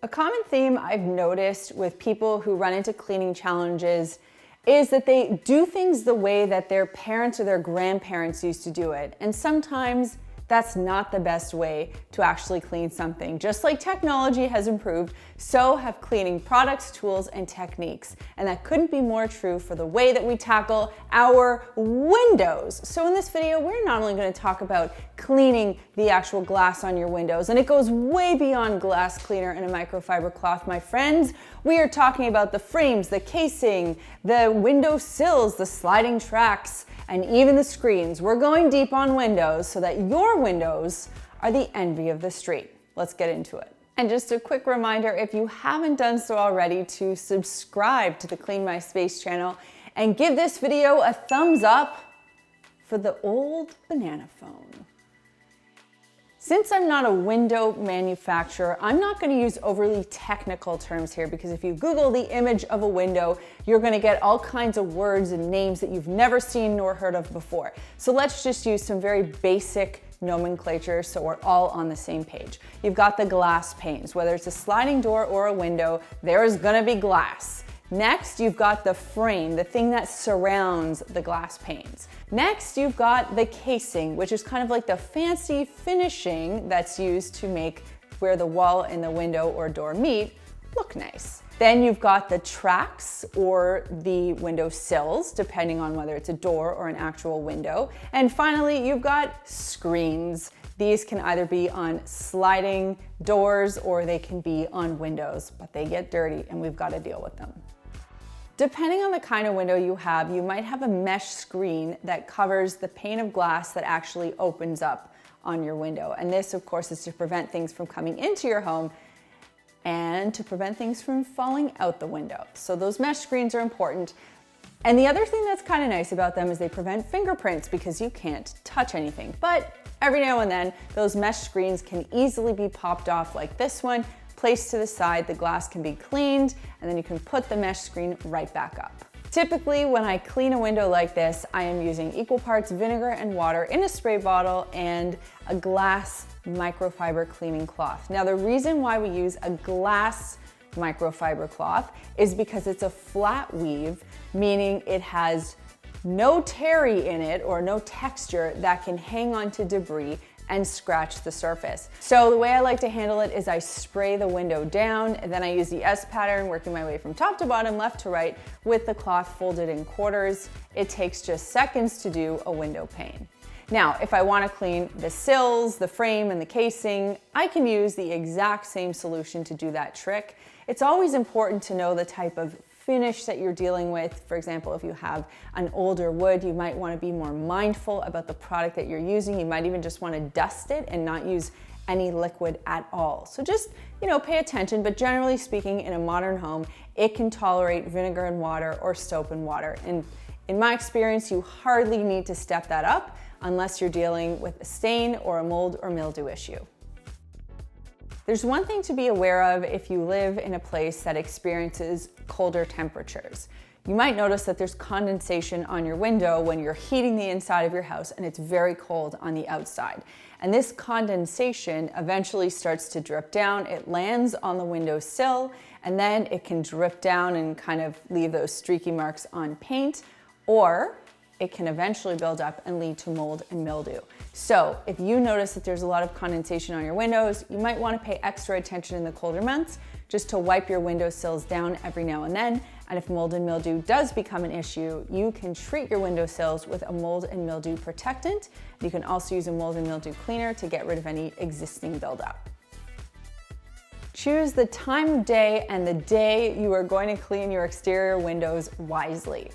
A common theme I've noticed with people who run into cleaning challenges is that they do things the way that their parents or their grandparents used to do it. And sometimes that's not the best way to actually clean something. Just like technology has improved, so have cleaning products, tools, and techniques. And that couldn't be more true for the way that we tackle our windows. So in this video, we're not only going to talk about cleaning the actual glass on your windows, and it goes way beyond glass cleaner and a microfiber cloth, my friends. We are talking about the frames, the casing, the window sills, the sliding tracks, and even the screens. We're going deep on windows so that your windows are the envy of the street. Let's get into it. And just a quick reminder, if you haven't done so already, to subscribe to the Clean My Space channel and give this video a thumbs up for the old banana phone. Since I'm not a window manufacturer, I'm not going to use overly technical terms here, because if you Google the image of a window, you're going to get all kinds of words and names that you've never seen nor heard of before. So let's just use some very basic nomenclature so we're all on the same page. You've got the glass panes. Whether it's a sliding door or a window, there is going to be glass. Next, you've got the frame, the thing that surrounds the glass panes. Next, you've got the casing, which is kind of like the fancy finishing that's used to make where the wall and the window or door meet look nice. Then you've got the tracks or the window sills, depending on whether it's a door or an actual window. And finally, you've got screens. These can either be on sliding doors or they can be on windows, but they get dirty and we've got to deal with them. Depending on the kind of window you have, you might have a mesh screen that covers the pane of glass that actually opens up on your window. And this, of course, is to prevent things from coming into your home and to prevent things from falling out the window. So those mesh screens are important. And the other thing that's kind of nice about them is they prevent fingerprints because you can't touch anything. But every now and then, those mesh screens can easily be popped off like this one, placed to the side, the glass can be cleaned, and then you can put the mesh screen right back up. Typically, when I clean a window like this, I am using equal parts vinegar and water in a spray bottle and a glass microfiber cleaning cloth. Now, the reason why we use a glass microfiber cloth is because it's a flat weave, meaning it has no terry in it or no texture that can hang on to debris and scratch the surface. So the way I like to handle it is I spray the window down, and then I use the S pattern, working my way from top to bottom, left to right, with the cloth folded in quarters. It takes just seconds to do a window pane. Now, if I want to clean the sills, the frame, and the casing, I can use the exact same solution to do that trick. It's always important to know the type of finish that you're dealing with. For example, if you have an older wood, you might want to be more mindful about the product that you're using. You might even just want to dust it and not use any liquid at all. So just, pay attention, but generally speaking, in a modern home, it can tolerate vinegar and water or soap and water. And in my experience, you hardly need to step that up unless you're dealing with a stain or a mold or mildew issue. There's one thing to be aware of if you live in a place that experiences colder temperatures. You might notice that there's condensation on your window when you're heating the inside of your house and it's very cold on the outside. And this condensation eventually starts to drip down. It lands on the window sill, and then it can drip down and kind of leave those streaky marks on paint, or it can eventually build up and lead to mold and mildew. So if you notice that there's a lot of condensation on your windows, you might want to pay extra attention in the colder months just to wipe your window sills down every now and then. And if mold and mildew does become an issue, you can treat your window sills with a mold and mildew protectant. You can also use a mold and mildew cleaner to get rid of any existing buildup. Choose the time of day and the day you are going to clean your exterior windows wisely.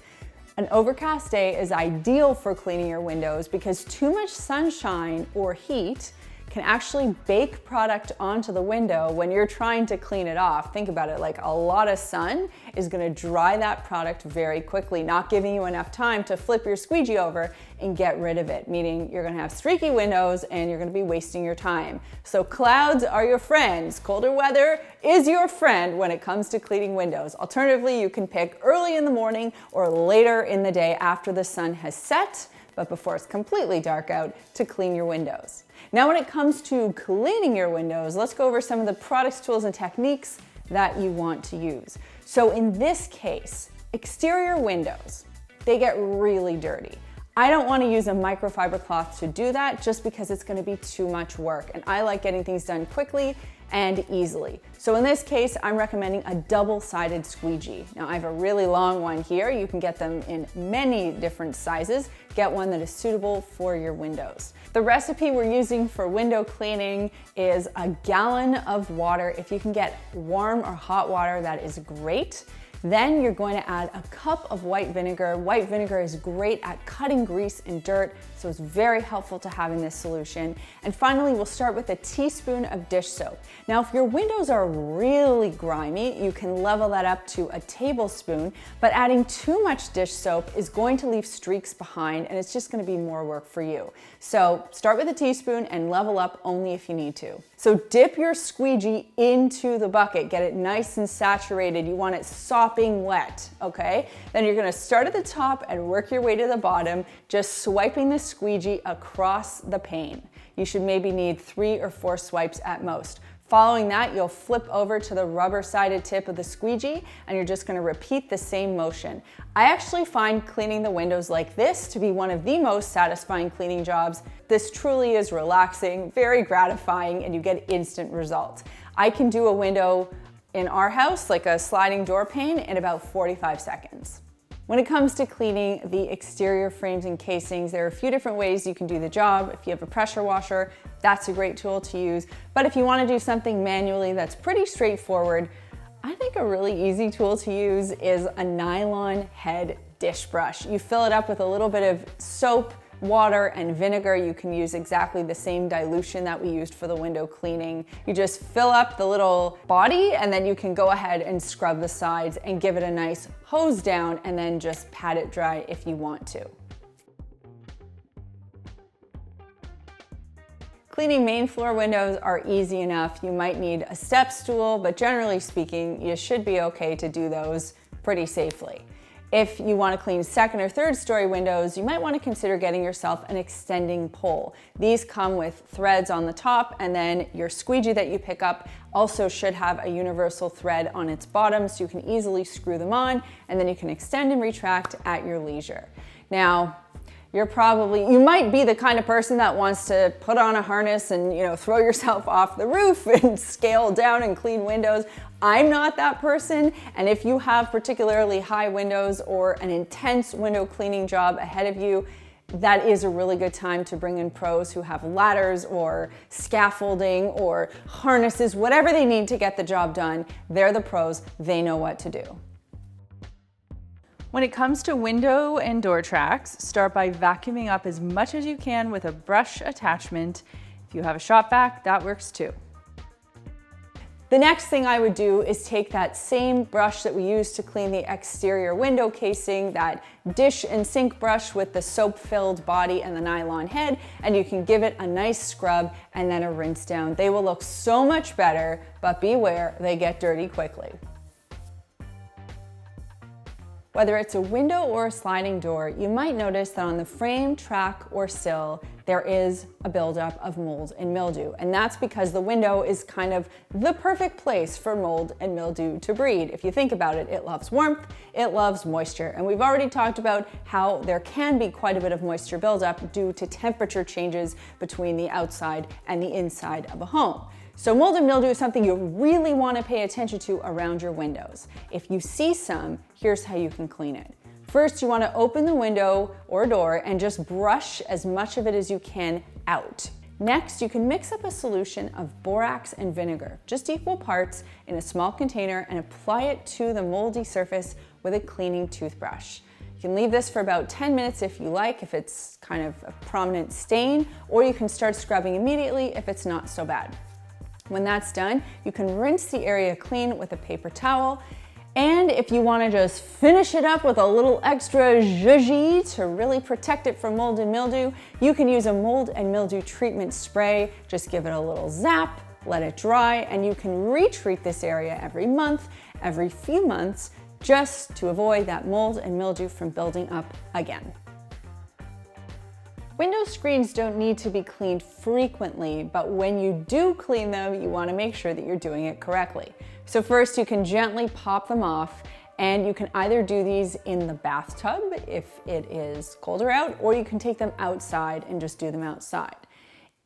An overcast day is ideal for cleaning your windows because too much sunshine or heat can actually bake product onto the window when you're trying to clean it off. Think about it, like a lot of sun is gonna dry that product very quickly, not giving you enough time to flip your squeegee over and get rid of it, meaning you're gonna have streaky windows and you're gonna be wasting your time. So clouds are your friends. Colder weather is your friend when it comes to cleaning windows. Alternatively, you can pick early in the morning or later in the day after the sun has set, but before it's completely dark out, to clean your windows. Now, when it comes to cleaning your windows, let's go over some of the products, tools, and techniques that you want to use. So in this case, exterior windows, they get really dirty. I don't want to use a microfiber cloth to do that just because it's going to be too much work, and I like getting things done quickly and easily. So in this case, I'm recommending a double-sided squeegee. Now I have a really long one here. You can get them in many different sizes. Get one that is suitable for your windows. The recipe we're using for window cleaning is a gallon of water. If you can get warm or hot water, that is great. Then you're going to add a cup of white vinegar. White vinegar is great at cutting grease and dirt, so it's very helpful to have in this solution. And finally, we'll start with a teaspoon of dish soap. Now, if your windows are really grimy, you can level that up to a tablespoon, but adding too much dish soap is going to leave streaks behind, and it's just going to be more work for you. So start with a teaspoon and level up only if you need to. So dip your squeegee into the bucket, get it nice and saturated. You want it sopping wet, okay? Then you're gonna start at the top and work your way to the bottom, just swiping the squeegee across the pane. You should maybe need 3 or 4 swipes at most. Following that, you'll flip over to the rubber-sided tip of the squeegee, and you're just gonna repeat the same motion. I actually find cleaning the windows like this to be one of the most satisfying cleaning jobs. This truly is relaxing, very gratifying, and you get instant results. I can do a window in our house, like a sliding door pane, in about 45 seconds. When it comes to cleaning the exterior frames and casings, there are a few different ways you can do the job. If you have a pressure washer, that's a great tool to use. But if you want to do something manually that's pretty straightforward, I think a really easy tool to use is a nylon head dish brush. You fill it up with a little bit of soap, water, and vinegar. You can use exactly the same dilution that we used for the window cleaning. You just fill up the little body, and then you can go ahead and scrub the sides and give it a nice hose down, and then just pat it dry if you want to. Cleaning main floor windows are easy enough. You might need a step stool, but generally speaking, you should be okay to do those pretty safely. If you want to clean second or third story windows, you might want to consider getting yourself an extending pole. These come with threads on the top, and then your squeegee that you pick up also should have a universal thread on its bottom, so you can easily screw them on, and then you can extend and retract at your leisure. Now, you might be the kind of person that wants to put on a harness and throw yourself off the roof and scale down and clean windows. I'm not that person, and if you have particularly high windows or an intense window cleaning job ahead of you, that is a really good time to bring in pros who have ladders or scaffolding or harnesses, whatever they need to get the job done. They're the pros, they know what to do. When it comes to window and door tracks, start by vacuuming up as much as you can with a brush attachment. If you have a shop vac, that works too. The next thing I would do is take that same brush that we used to clean the exterior window casing, that dish and sink brush with the soap-filled body and the nylon head, and you can give it a nice scrub and then a rinse down. They will look so much better, but beware, they get dirty quickly. Whether it's a window or a sliding door, you might notice that on the frame, track, or sill, there is a buildup of mold and mildew. And that's because the window is kind of the perfect place for mold and mildew to breed. If you think about it, it loves warmth, it loves moisture. And we've already talked about how there can be quite a bit of moisture buildup due to temperature changes between the outside and the inside of a home. So mold and mildew is something you really want to pay attention to around your windows. If you see some, here's how you can clean it. First, you want to open the window or door and just brush as much of it as you can out. Next, you can mix up a solution of borax and vinegar, just equal parts, in a small container, and apply it to the moldy surface with a cleaning toothbrush. You can leave this for about 10 minutes if you like, if it's kind of a prominent stain, or you can start scrubbing immediately if it's not so bad. When that's done, you can rinse the area clean with a paper towel. And if you want to just finish it up with a little extra zhuzh to really protect it from mold and mildew, you can use a mold and mildew treatment spray. Just give it a little zap, let it dry, and you can retreat this area every month, every few months, just to avoid that mold and mildew from building up again. Window screens don't need to be cleaned frequently, but when you do clean them, you want to make sure that you're doing it correctly. So first, you can gently pop them off, and you can either do these in the bathtub if it is colder out, or you can take them outside and just do them outside.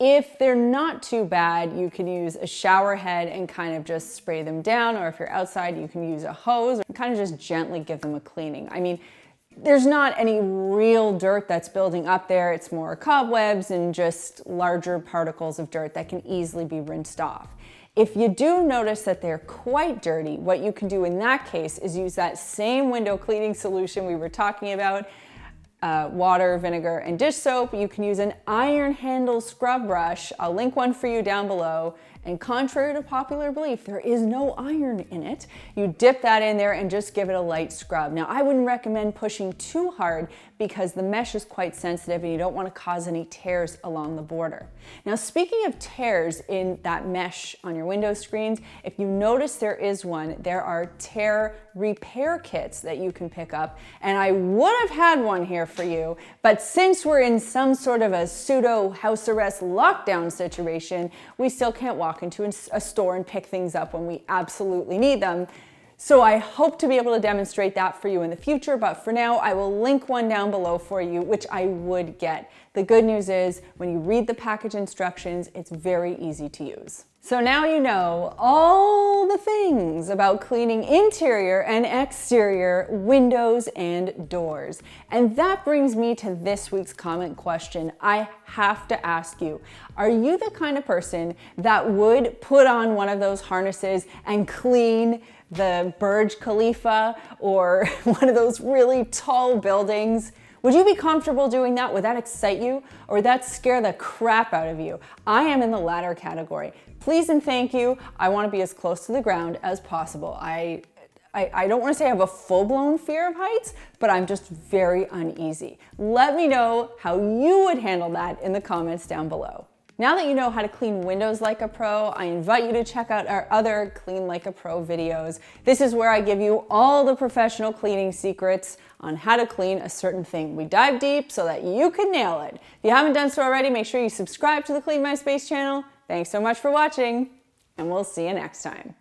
If they're not too bad, you can use a shower head and kind of just spray them down, or if you're outside, you can use a hose and kind of just gently give them a cleaning. I mean, there's not any real dirt that's building up there. It's more cobwebs and just larger particles of dirt that can easily be rinsed off. If you do notice that they're quite dirty, what you can do in that case is use that same window cleaning solution we were talking about, water, vinegar, and dish soap. You can use an iron handle scrub brush. I'll link one for you down below. And contrary to popular belief, there is no iron in it. You dip that in there and just give it a light scrub. Now, I wouldn't recommend pushing too hard because the mesh is quite sensitive and you don't want to cause any tears along the border. Now, speaking of tears in that mesh on your window screens, if you notice there is one, there are tear repair kits that you can pick up. And I would have had one here for you, but since we're in some sort of a pseudo house arrest lockdown situation, we still can't walk into a store and pick things up when we absolutely need them. So I hope to be able to demonstrate that for you in the future, but for now I will link one down below for you, which I would get. The good news is when you read the package instructions, it's very easy to use. So now you know all the things about cleaning interior and exterior windows and doors. And that brings me to this week's comment question. I have to ask you, are you the kind of person that would put on one of those harnesses and clean the Burj Khalifa or one of those really tall buildings? Would you be comfortable doing that? Would that excite you? Or would that scare the crap out of you? I am in the latter category. Please and thank you. I want to be as close to the ground as possible. I don't want to say I have a full-blown fear of heights, but I'm just very uneasy. Let me know how you would handle that in the comments down below. Now that you know how to clean windows like a pro, I invite you to check out our other Clean Like a Pro videos. This is where I give you all the professional cleaning secrets on how to clean a certain thing. We dive deep so that you can nail it. If you haven't done so already, make sure you subscribe to the Clean My Space channel. Thanks so much for watching, and we'll see you next time.